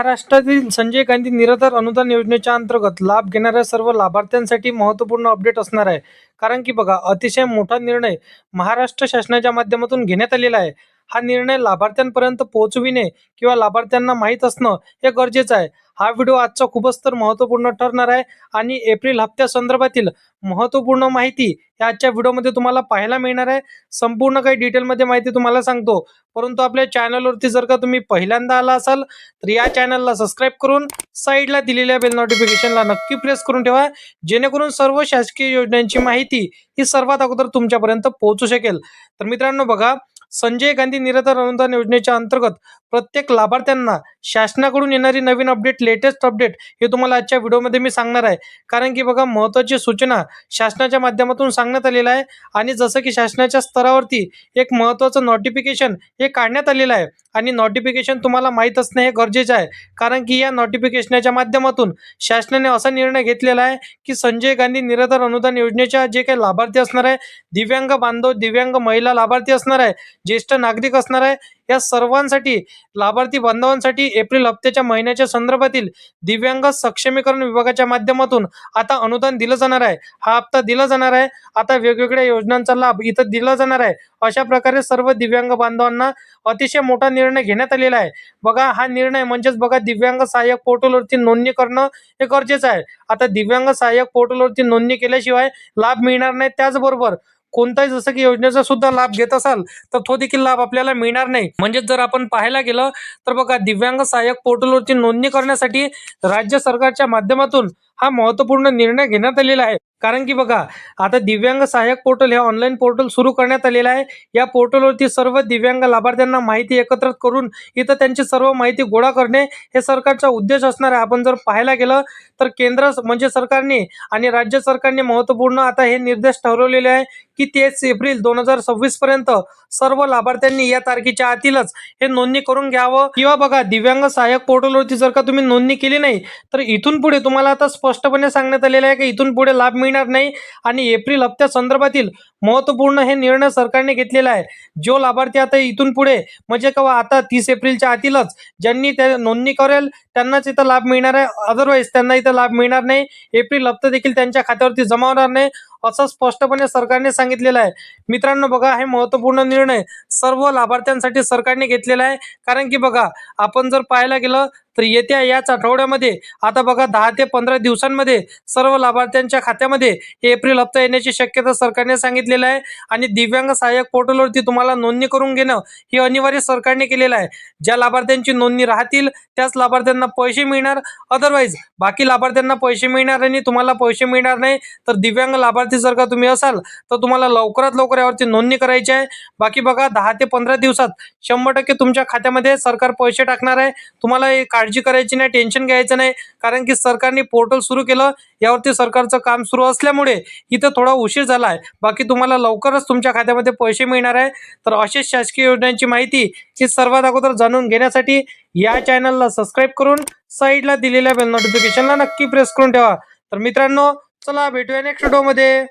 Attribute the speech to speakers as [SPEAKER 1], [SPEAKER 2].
[SPEAKER 1] महाराष्ट्रातील संजय गांधी निराधार अनुदान योजनेच्या अंतर्गत लाभ घेणाऱ्या सर्व लाभार्थ्यांसाठी महत्त्वपूर्ण अपडेट असणार आहे. कारण की बघा, अतिशय मोठा निर्णय महाराष्ट्र शासनाच्या माध्यमातून घेण्यात आलेला आहे. हा निर्णय लाभार्थ्यांपर्यंत पोहोचविणे किंवा लाभार्थ्यांना माहीत असणं हे गरजेचं आहे. हा व्हिडिओ आजचा खूपच तर महत्त्वपूर्ण ठरणार आहे आणि एप्रिल हप्त्यासंदर्भातील महत्त्वपूर्ण माहिती या आजच्या व्हिडिओमध्ये तुम्हाला पाहायला मिळणार आहे. संपूर्ण काही डिटेलमध्ये माहिती तुम्हाला सांगतो. परंतु आपल्या चॅनलवरती जर का तुम्ही पहिल्यांदा आला असाल तर या चॅनलला सबस्क्राईब करून साईडला दिलेल्या बेल नोटिफिकेशनला नक्की प्रेस करून ठेवा, जेणेकरून सर्व शासकीय योजनांची माहिती ही सर्वात अगोदर तुमच्यापर्यंत पोहोचू शकेल. तर मित्रांनो बघा, संजय गांधी निराधार अनुदान योजनेच्या अंतर्गत प्रत्येक लाभार्थ्यांना शासनाकडून येणारी नवीन अपडेट, लेटेस्ट अपडेट हे तुम्हाला आजच्या व्हिडिओमध्ये मी सांगणार आहे. कारण की बघा, महत्त्वाची सूचना शासनाच्या माध्यमातून सांगण्यात आलेलं आहे आणि जसं की शासनाच्या स्तरावरती एक महत्त्वाचं नोटिफिकेशन हे काढण्यात आलेलं आहे आणि नोटिफिकेशन तुम्हाला माहीत असणे हे गरजेचं आहे. कारण की या नोटिफिकेशनच्या माध्यमातून शासनाने असा निर्णय घेतलेला आहे की संजय गांधी निराधार अनुदान योजनेच्या जे काही लाभार्थी असणार आहे, दिव्यांग बांधव, दिव्यांग महिला लाभार्थी असणार आहे, ज्येष्ठ नागरिक असणार आहे, या सर्वांसाठी लाभार्थी बांधवांसाठी एप्रिल हप्त्याच्या महिन्याच्या संदर्भातील दिव्यांग सक्षमीकरण विभागाच्या माध्यमातून आता अनुदान दिलं जाणार आहे. हा हप्ता दिला जाणार आहे. आता वेगवेगळ्या योजनांचा लाभ इथं दिला जाणार आहे. अशा प्रकारे सर्व दिव्यांग बांधवांना अतिशय मोठा निर्णय घेण्यात आलेला आहे. बघा, हा निर्णय म्हणजेच बघा, दिव्यांग सहाय्यक पोर्टलवरती नोंदणी करणं हे गरजेचं आहे. आता दिव्यांग सहाय्यक पोर्टलवरती नोंदणी केल्याशिवाय लाभ मिळणार नाही. त्याचबरोबर कोणताही जसं की योजनेचा सुद्धा लाभ घेत असाल तर तो देखील लाभ आपल्याला मिळणार नाही. म्हणजे जर आपण पाहायला गेलं तर बघा, दिव्यांग सहाय्यक पोर्टलवरती नोंदणी करण्यासाठी राज्य सरकारच्या माध्यमातून हा महत्त्वपूर्ण निर्णय घेण्यात आलेला आहे. कारण की बघा, आता दिव्यांग सहाय्यक पोर्टल हे ऑनलाईन पोर्टल सुरू करण्यात आलेलं आहे. या पोर्टलवरती सर्व दिव्यांग लाभार्थ्यांना माहिती एकत्रित करून इथं त्यांची सर्व माहिती गोळा करणे हे सरकारचा उद्देश असणार आहे. आपण जर पाहायला गेलं तर केंद्र म्हणजे सरकारने आणि राज्य सरकारने महत्त्वपूर्ण आता हे निर्देश ठरवलेले आहे की 30 एप्रिल 2026 पर्यंत सर्व लाभार्थ्यांनी या तारखेच्या आतीलच हे नोंदणी करून घ्यावं. किंवा बघा, दिव्यांग सहाय्यक पोर्टलवरती जर का तुम्ही नोंदणी केली नाही तर इथून पुढे तुम्हाला आता स्पष्टपणे सांगण्यात आलेलं आहे की इथून पुढे लाभ मिळणार नाही. आणि एप्रिल हप्त्या संदर्भातील महत्त्वपूर्ण हे निर्णय सरकारने घेतलेला आहे. जो लाभार्थी आता इथून पुढे म्हणजे केव्हा, आता 30 एप्रिलच्या आतीलच ज्यांनी त्या नोंदणी करेल त्यांनाच इथं लाभ मिळणार आहे. अदरवाईज त्यांना इथं लाभ मिळणार नाही. एप्रिल हप्ता देखील त्यांच्या खात्यावरती जमा होणार नाही, असं स्पष्टपणे सरकारने सांगितलेलं आहे. मित्रांनो बघा, हे महत्त्वपूर्ण निर्णय सर्व लाभार्थ्यांसाठी सरकारने घेतलेला आहे. कारण की बघा, आपण जर पाहायला गेलं तर येत्या याच आठवड्यामध्ये आता बघा 10 ते 15 दिवसांमध्ये सर्व लाभार्थ्यांच्या खात्यामध्ये एप्रिल हप्ता येण्याची शक्यता सरकारने सांगितलेलं आहे. आणि दिव्यांग सहाय्यक पोर्टलवरती तुम्हाला नोंदणी करून घेणं हे अनिवार्य सरकारने केलेलं आहे. ज्या लाभार्थ्यांची नोंदणी राहतील त्याच लाभार्थ्यांना पैसे मिळणार, अदरवाईज बाकी लाभार्थ्यांना पैसे मिळणार आणि तुम्हाला पैसे मिळणार नाही. तर दिव्यांग लाभार्थी जर का तुम्ही असाल तर तुम्हाला लवकरात लवकर यावरती नोंदणी करायची आहे. बाकी बघा, 10 ते 15 दिवसात 100% तुमच्या खात्यामध्ये सरकार पैसे टाकणार आहे. तुम्हाला काळजी करायची नाही, टेन्शन घ्यायचं नाही. कारण की सरकारने पोर्टल सुरू केलं, यावरती सरकारचं काम सुरू असल्यामुळे इथं थोडा उशीर झाला आहे. बाकी तुम्हाला लवकरच तुमच्या खात्यामध्ये पैसे मिळणार आहे. तर अशीच शासकीय योजनांची माहिती ही सर्वात अगोदर जाणून घेण्यासाठी या चॅनलला सबस्क्राईब करून साईडला दिलेल्या बेल नोटिफिकेशनला नक्की प्रेस करून ठेवा. तर मित्रांनो, चला भेटूया नेक्स्ट व्हिडिओमध्ये.